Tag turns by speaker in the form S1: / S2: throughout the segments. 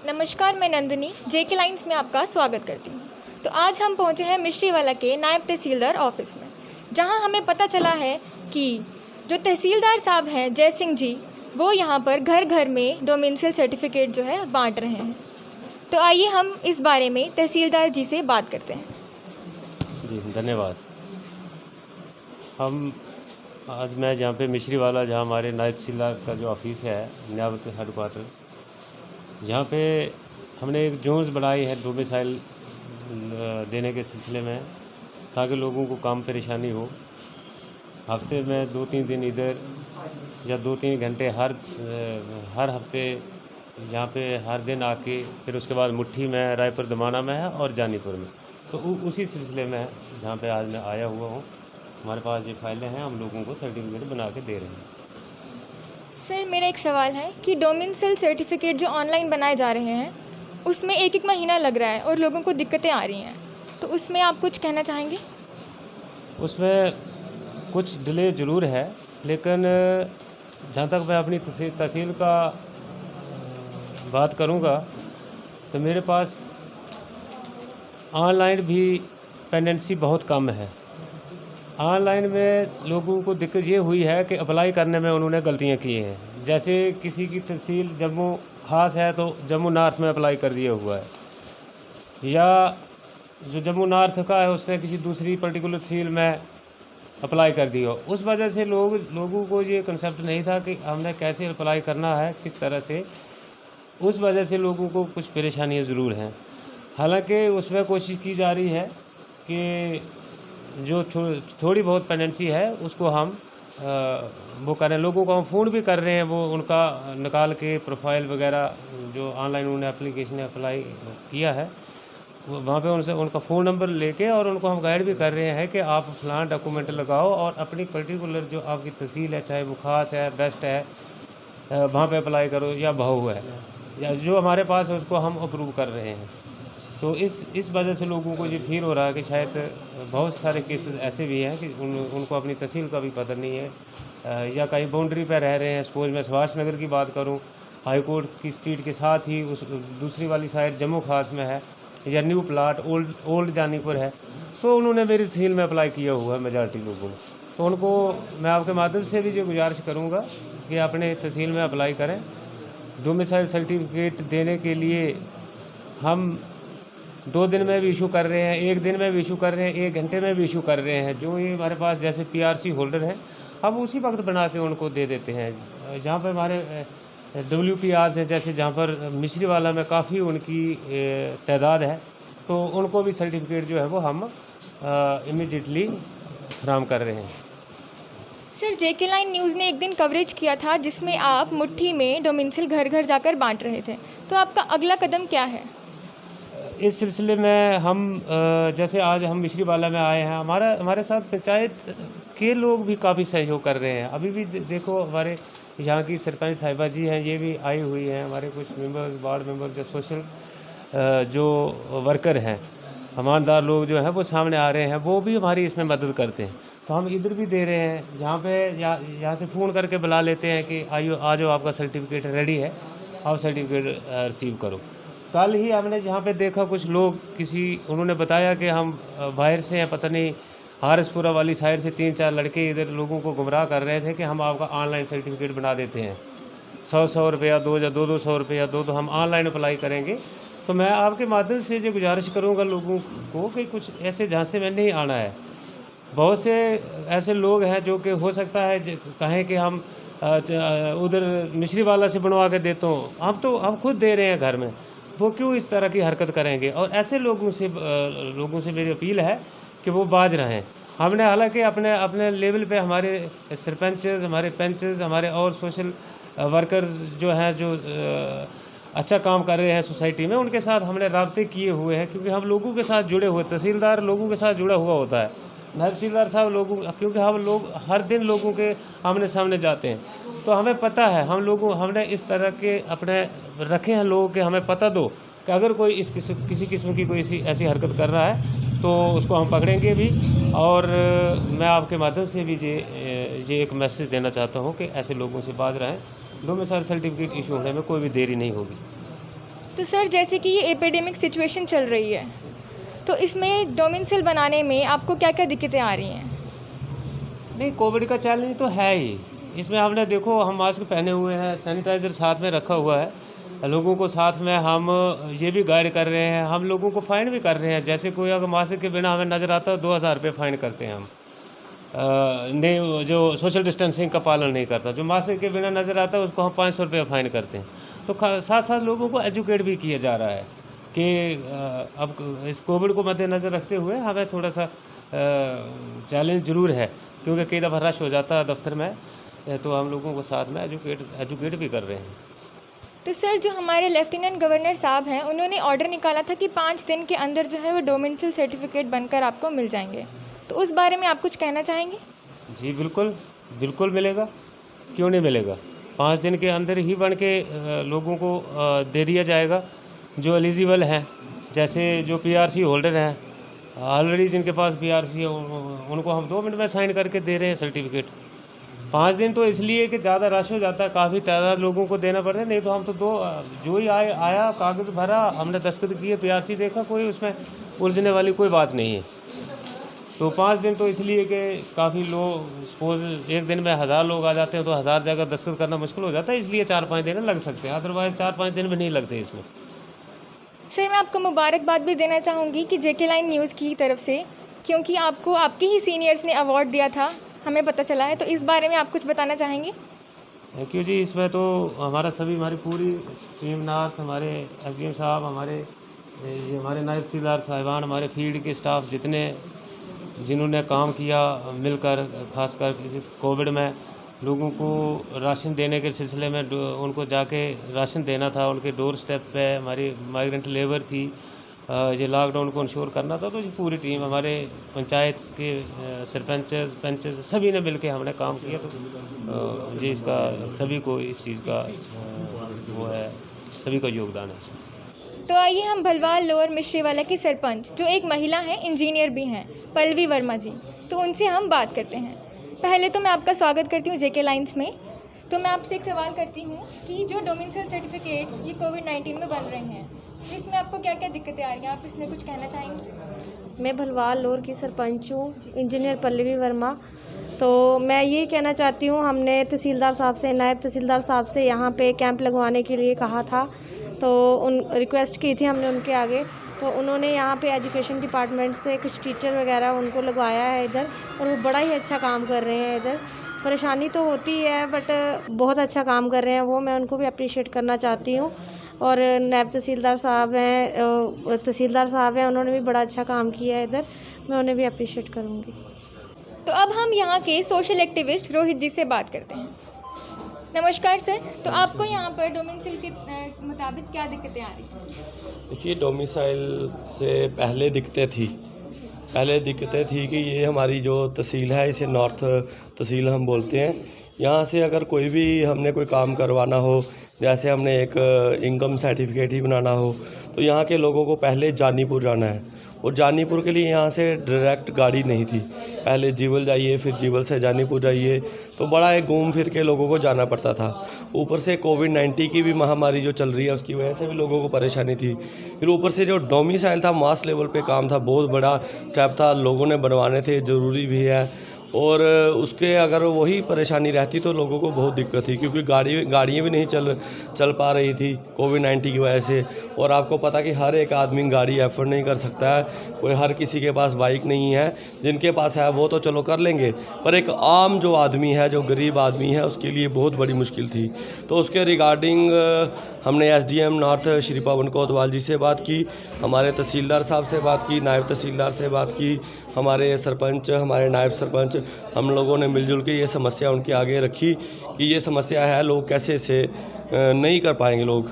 S1: नमस्कार, मैं नंदिनी जेके लाइन्स में आपका स्वागत करती हूँ। तो आज हम पहुँचे हैं मिश्रीवाला के नायब तहसीलदार ऑफिस में, जहाँ हमें पता चला है कि जो तहसीलदार साहब हैं जय सिंह जी, वो यहाँ पर घर घर में डोमिसाइल सर्टिफिकेट जो है बांट रहे हैं। तो आइए हम इस बारे में तहसीलदार जी से बात करते हैं।
S2: जी धन्यवाद। मैं जहाँ पे मिश्रीवाला, जहाँ हमारे नायब तहसीलदार का जो ऑफिस है, न्यायवत हेडक्वार्टर, जहाँ पे हमने एक जोन्स बनाई है डोमिसाइल देने के सिलसिले में, ताकि लोगों को काम परेशानी हो। हफ्ते में 2-3 दिन इधर या 2-3 घंटे हर हफ्ते यहाँ पे हर दिन आके, फिर उसके बाद मुट्ठी में, रायपुर दमाना में है और जानीपुर में। तो उसी सिलसिले में जहाँ पे आज मैं आया हुआ हूँ। हमारे पास ये फाइलें हैं, हम लोगों को सर्टिफिकेट बना के दे रहे हैं।
S1: सर, मेरा एक सवाल है कि डोमिसाइल सर्टिफिकेट जो ऑनलाइन बनाए जा रहे हैं, उसमें एक महीना लग रहा है और लोगों को दिक्कतें आ रही हैं, तो उसमें आप कुछ कहना चाहेंगे?
S2: उसमें कुछ डिले ज़रूर है, लेकिन जहाँ तक मैं अपनी तहसील का बात करूँगा, तो मेरे पास ऑनलाइन भी पेंडेंसी बहुत कम है। ऑनलाइन में लोगों को दिक्कत ये हुई है कि अप्लाई करने में उन्होंने गलतियाँ की हैं। जैसे किसी की तहसील जम्मू खास है तो जम्मू नॉर्थ में अप्लाई कर दिया हुआ है, या जो जम्मू नॉर्थ का है उसने किसी दूसरी पर्टिकुलर तहसील में अप्लाई कर दिया। उस वजह से लोगों को ये कंसेप्ट नहीं था कि हमने कैसे अप्लाई करना है, किस तरह से। उस वजह से लोगों को कुछ परेशानियाँ ज़रूर हैं। हालांकि उसमें कोशिश की जा रही है कि जो थोड़ी बहुत पेंडेंसी है उसको हम वो करें। लोगों को हम फ़ोन भी कर रहे हैं, वो उनका निकाल के प्रोफाइल वगैरह जो ऑनलाइन उन्होंने एप्लीकेशन अप्लाई किया है, वहाँ पे उनसे उनका फ़ोन नंबर लेके और उनको हम गाइड भी कर रहे हैं कि आप फलां डॉक्यूमेंट लगाओ और अपनी पर्टिकुलर जो आपकी तहसील है, चाहे वो खास है, बेस्ट है, वहाँ पे अप्लाई करो, या बहू है, या जो हमारे पास है उसको हम अप्रूव कर रहे हैं। तो इस वजह से लोगों को ये फील हो रहा है कि शायद बहुत सारे केसेस ऐसे भी हैं कि उनको अपनी तहसील का भी पता नहीं है, या कहीं बाउंड्री पर रह रहे हैं। सपोज मैं सुभाष नगर की बात करूं, हाई कोर्ट की स्ट्रीट के साथ ही उस दूसरी वाली साइड जम्मू खास में है, या न्यू प्लाट ओल्ड जानीपुर है, तो उन्होंने मेरी तहसील में अप्लाई किया हुआ है मेजॉरिटी लोगों ने। तो उनको मैं आपके माध्यम से भी ये गुजारिश करूँगा कि अपने तहसील में अप्लाई करें। डोमिसाइल सर्टिफिकेट देने के लिए हम 2 दिन में भी इशू कर रहे हैं, 1 दिन में भी इशू कर रहे हैं, 1 घंटे में भी इशू कर रहे हैं। जो ये हमारे पास जैसे PRC होल्डर हैं, हम उसी वक्त बना के उनको दे देते हैं। जहाँ पर हमारे WPRs हैं, जैसे जहाँ पर मिश्रीवाला में काफ़ी उनकी तादाद है, तो उनको भी सर्टिफिकेट जो है वो हम इमीडिएटली फराहम कर रहे हैं।
S1: सर, जेके लाइन न्यूज़ ने एक दिन कवरेज किया था जिसमें आप मुट्ठी में डोमिसाइल घर घर जाकर बांट रहे थे, तो आपका अगला कदम क्या है?
S2: इस सिलसिले में हम जैसे आज हम मिश्रीवाला में आए हैं, हमारे साथ पंचायत के लोग भी काफ़ी सहयोग कर रहे हैं। अभी भी देखो, हमारे यहाँ की सरपंच साहिबा जी हैं, ये भी आई हुई हैं। हमारे कुछ मेंबर्स, वार्ड मेंबर, जो सोशल जो वर्कर हैं, ईमानदार लोग जो हैं, वो सामने आ रहे हैं, वो भी हमारी इसमें मदद करते हैं। तो हम इधर भी दे रहे हैं, जहाँ पे यहाँ से फ़ोन करके बुला लेते हैं कि आइयो, आ जाओ, आपका सर्टिफिकेट रेडी है, आप सर्टिफिकेट रिसीव करो। कल ही हमने जहाँ पे देखा, कुछ लोग उन्होंने बताया कि हम बाहर से हैं, पता नहीं हारसपुरा वाली साइड से 3-4 लड़के इधर लोगों को गुमराह कर रहे थे कि हम आपका ऑनलाइन सर्टिफिकेट बना देते हैं, 100 रुपया दो या 200 रुपया दो, तो हम ऑनलाइन अप्लाई करेंगे। तो मैं आपके माध्यम से जो गुजारिश करूँगा लोगों को कि कुछ ऐसे झांसे में नहीं आना है। बहुत से ऐसे लोग हैं जो कि हो सकता है कहें कि हम उधर मिश्रीवाला से बनवा के देता हूँ, हम खुद दे रहे हैं घर में, वो क्यों इस तरह की हरकत करेंगे। और ऐसे लोगों से मेरी अपील है कि वो बाज रहें। हमने हालांकि अपने लेवल पे हमारे सरपंचेस, हमारे पंचेस, हमारे और सोशल वर्कर्स जो हैं, जो अच्छा काम कर रहे हैं सोसाइटी में, उनके साथ हमने राब्ते किए हुए हैं, क्योंकि हम लोगों के साथ जुड़े हुए, तहसीलदार लोगों के साथ जुड़ा हुआ होता है, नायब तहसीलदार साहब क्योंकि हम लोग हर दिन लोगों के आमने सामने जाते हैं, तो हमें पता है। हमने इस तरह के अपने रखे हैं लोगों के, हमें पता दो कि अगर कोई किसी किस्म की कोई ऐसी हरकत कर रहा है तो उसको हम पकड़ेंगे भी। और मैं आपके माध्यम से भी ये एक मैसेज देना चाहता हूँ कि ऐसे लोगों से बाज रहें। डोमिसाइल सर्टिफिकेट इशू होने में कोई भी देरी नहीं होगी।
S1: तो सर जैसे कि ये एपिडेमिक सिचुएशन चल रही है, तो इसमें डोमिसाइल बनाने में आपको क्या क्या दिक्कतें आ रही हैं?
S2: नहीं, कोविड का चैलेंज तो है ही। इसमें हमने देखो, हम मास्क पहने हुए हैं, सैनिटाइज़र साथ में रखा हुआ है, लोगों को साथ में हम ये भी गाइड कर रहे हैं, हम लोगों को फ़ाइन भी कर रहे हैं। जैसे कोई अगर मास्क के बिना हमें नज़र आता है 2000 रुपये फ़ाइन करते हैं हम। नहीं, जो सोशल डिस्टेंसिंग का पालन नहीं करता, जो मास्क के बिना नज़र आता है उसको हम 500 रुपये फ़ाइन करते हैं। तो साथ साथ लोगों को एजुकेट भी किया जा रहा है कि अब इस कोविड को मद्देनज़र रखते हुए हमें थोड़ा सा चैलेंज ज़रूर है, क्योंकि कई दफ़ा रश हो जाता है दफ्तर में, तो हम लोगों को साथ में एजुकेट भी कर रहे हैं।
S1: तो सर जो हमारे लेफ्टिनेंट गवर्नर साहब हैं, उन्होंने ऑर्डर निकाला था कि 5 दिन के अंदर जो है वो डोमिसाइल सर्टिफिकेट बनकर आपको मिल जाएंगे, तो उस बारे में आप कुछ कहना चाहेंगे?
S2: जी बिल्कुल, बिल्कुल मिलेगा, क्यों नहीं मिलेगा। 5 दिन के अंदर ही बन के लोगों को दे दिया जाएगा जो एलिजिबल हैं। जैसे जो पीआरसी होल्डर हैं, ऑलरेडी जिनके पास पीआरसी है, उनको हम 2 मिनट में साइन करके दे रहे हैं सर्टिफिकेट। 5 दिन तो इसलिए कि ज़्यादा रश हो जाता है, काफ़ी तादाद लोगों को देना पड़ रहा है। नहीं तो हम तो जो ही आया कागज़ भरा, हमने दस्तखत किए, पीआरसी देखा, कोई उसमें उलझने वाली कोई बात नहीं है। तो 5 दिन तो इसलिए कि काफ़ी लोग, सपोज़ एक दिन में 1000 लोग आ जाते हैं तो 1000 जगह दस्तखत करना मुश्किल हो जाता है, इसलिए 4-5 दिन लग सकते हैं, अदरवाइज़ 4-5 दिन भी नहीं लगते इसमें।
S1: सर मैं आपको मुबारकबाद भी देना चाहूँगी कि जेके लाइन न्यूज़ की तरफ से, क्योंकि आपको आपके ही सीनियर्स ने अवार्ड दिया था, हमें पता चला है, तो इस बारे में आप कुछ बताना चाहेंगे?
S2: थैंक यू जी। इसमें तो हमारी पूरी टीम नार्थ, हमारे एसडीएम साहब, हमारे नायब तहसीलदार साहिबान, हमारे फील्ड के स्टाफ जिन्होंने काम किया मिलकर, खासकर इस कोविड में लोगों को राशन देने के सिलसिले में उनको जाके राशन देना था, उनके डोर स्टेप पे हमारी माइग्रेंट लेबर थी, ये लॉकडाउन को इंश्योर करना था। तो ये पूरी टीम, हमारे पंचायत के सरपंच सभी ने मिलके हमने काम किया। तो जी इसका सभी को इस चीज़ का वो है, सभी का योगदान है इसमें।
S1: तो आइए हम भलवाल लोअर मिश्रीवाला की सरपंच, जो एक महिला हैं, इंजीनियर भी हैं, पल्लवी वर्मा जी, तो उनसे हम बात करते हैं। पहले तो मैं आपका स्वागत करती हूँ जेके लाइन्स में। तो मैं आपसे एक सवाल करती हूँ कि जो डोमिसाइल सर्टिफिकेट्स ये कोविड-19 में बन रहे हैं, तो इसमें आपको क्या क्या दिक्कतें आ रही हैं, आप इसमें कुछ कहना चाहेंगी?
S3: मैं भलवाल लोअर की सरपंच हूँ, इंजीनियर पल्लवी वर्मा। तो मैं ये कहना चाहती हूँ, हमने तहसीलदार साहब से, नायब तहसीलदार साहब से यहाँ पे कैंप लगवाने के लिए कहा था, तो उन रिक्वेस्ट की थी हमने उनके आगे, तो उन्होंने यहाँ पे एजुकेशन डिपार्टमेंट से कुछ टीचर वगैरह उनको लगवाया है इधर, और वो बड़ा ही अच्छा काम कर रहे हैं इधर। परेशानी तो होती है बट बहुत अच्छा काम कर रहे हैं वो, मैं उनको भी अप्रिशिएट करना चाहती हूँ। और नायब तहसीलदार साहब हैं, उन्होंने भी बड़ा अच्छा काम किया है इधर, मैं उन्हें भी अप्रिशिएट करूँगी।
S1: तो अब हम यहाँ के सोशल एक्टिविस्ट रोहित जी से बात करते हैं। नमस्कार सर, तो आपको यहाँ पर डोमिसाइल के मुताबिक क्या दिक्कतें आ रही हैं?
S4: देखिए, डोमिसाइल से पहले दिक्कतें थी कि ये हमारी जो तहसील है, इसे नॉर्थ तहसील हम बोलते हैं। यहाँ से अगर कोई भी हमने कोई काम करवाना हो, जैसे हमने एक इनकम सर्टिफिकेट ही बनाना हो, तो यहाँ के लोगों को पहले जानीपुर जाना है, और जानीपुर के लिए यहाँ से डायरेक्ट गाड़ी नहीं थी। पहले जीवल जाइए, फिर जीवल से जानीपुर जाइए, तो बड़ा एक घूम फिर के लोगों को जाना पड़ता था। ऊपर से कोविड-19 की भी महामारी जो चल रही है, उसकी वजह से भी लोगों को परेशानी थी। फिर ऊपर से जो डोमिसाइल था, मास लेवल पे काम था, बहुत बड़ा स्टेप था, लोगों ने बनवाने थे, ज़रूरी भी है। और उसके अगर वही परेशानी रहती तो लोगों को बहुत दिक्कत थी, क्योंकि गाड़ियाँ भी नहीं चल पा रही थी कोविड-19 की वजह से। और आपको पता कि हर एक आदमी गाड़ी एफर्ड नहीं कर सकता है, कोई हर किसी के पास बाइक नहीं है। जिनके पास है वो तो चलो कर लेंगे, पर एक आम जो आदमी है, जो गरीब आदमी है, उसके लिए बहुत बड़ी मुश्किल थी। तो उसके रिगार्डिंग हमने एसडीएम नॉर्थ श्री पवन कोतवाल जी से बात की, हमारे तहसीलदार साहब से बात की, नायब तहसीलदार से बात की, हमारे सरपंच, हमारे नायब सरपंच, हम लोगों ने मिलजुल के ये समस्या उनके आगे रखी कि ये समस्या है, लोग कैसे से नहीं कर पाएंगे, लोग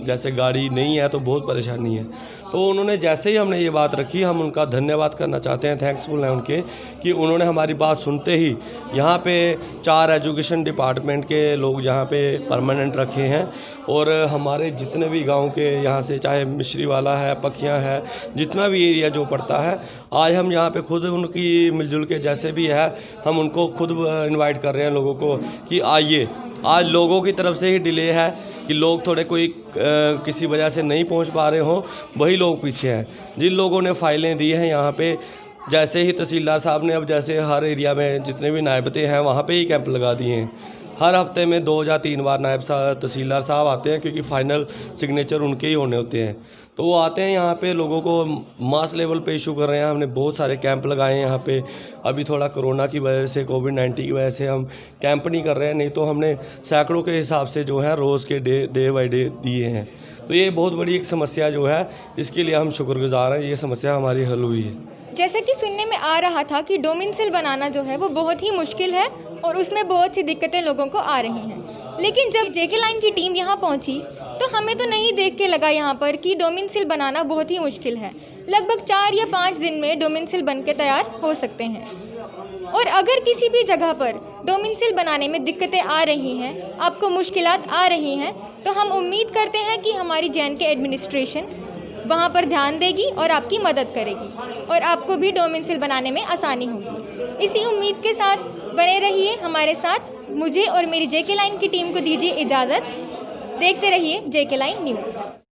S4: जैसे गाड़ी नहीं है तो बहुत परेशानी है। तो उन्होंने जैसे ही हमने ये बात रखी, हम उनका धन्यवाद करना चाहते हैं, थैंक्सफुल हैं उनके, कि उन्होंने हमारी बात सुनते ही यहाँ पे 4 एजुकेशन डिपार्टमेंट के लोग यहाँ पे परमानेंट रखे हैं। और हमारे जितने भी गांव के यहाँ से, चाहे मिश्रीवाला है, पखियाँ है, जितना भी एरिया जो पड़ता है, आज हम यहाँ पे खुद उनकी मिलजुल के जैसे भी है, हम उनको खुद इन्वाइट कर रहे हैं लोगों को कि आइए आज लोगों की तरफ से ही डिले है कि लोग थोड़े कोई किसी वजह से नहीं पहुंच पा रहे हों, वही लोग पीछे हैं। जिन लोगों ने फाइलें दी हैं यहाँ पे, जैसे ही तहसीलदार साहब ने अब जैसे हर एरिया में जितने भी नायबते हैं वहाँ पे ही कैंप लगा दिए हैं। हर हफ्ते में 2 या 3 बार नायब तहसीलदार साहब आते हैं, क्योंकि फ़ाइनल सिग्नेचर उनके ही होने होते हैं। तो वो आते हैं यहाँ पे, लोगों को मास लेवल पे इशू कर रहे हैं। हमने बहुत सारे कैंप लगाए हैं यहाँ पे। अभी थोड़ा कोरोना की वजह से, कोविड-19 की वजह से हम कैंप नहीं कर रहे हैं, नहीं तो हमने सैकड़ों के हिसाब से जो है रोज़ के डे बाई डे दिए हैं। तो ये बहुत बड़ी एक समस्या जो है, इसके लिए हम शुक्रगुजार हैं। ये समस्या हमारी हल हुई है।
S1: जैसे कि सुनने में आ रहा था कि डोमिसाइल बनाना जो है वो बहुत ही मुश्किल है और उसमें बहुत सी दिक्कतें लोगों को आ रही हैं। लेकिन जब जेके लाइन की टीम यहाँ पहुँची तो हमें तो नहीं देख के लगा यहाँ पर कि डोमिसाइल बनाना बहुत ही मुश्किल है। लगभग 4 या 5 दिन में डोमिसाइल बन के तैयार हो सकते हैं। और अगर किसी भी जगह पर डोमिसाइल बनाने में दिक्कतें आ रही हैं, आपको मुश्किलात आ रही हैं, तो हम उम्मीद करते हैं कि हमारी JNK एडमिनिस्ट्रेशन वहाँ पर ध्यान देगी और आपकी मदद करेगी और आपको भी डोमिसाइल बनाने में आसानी होगी। इसी उम्मीद के साथ बने रहिए हमारे साथ। मुझे और मेरी जेके लाइन की टीम को दीजिए इजाज़त। देखते रहिए जेके लाइन न्यूज़।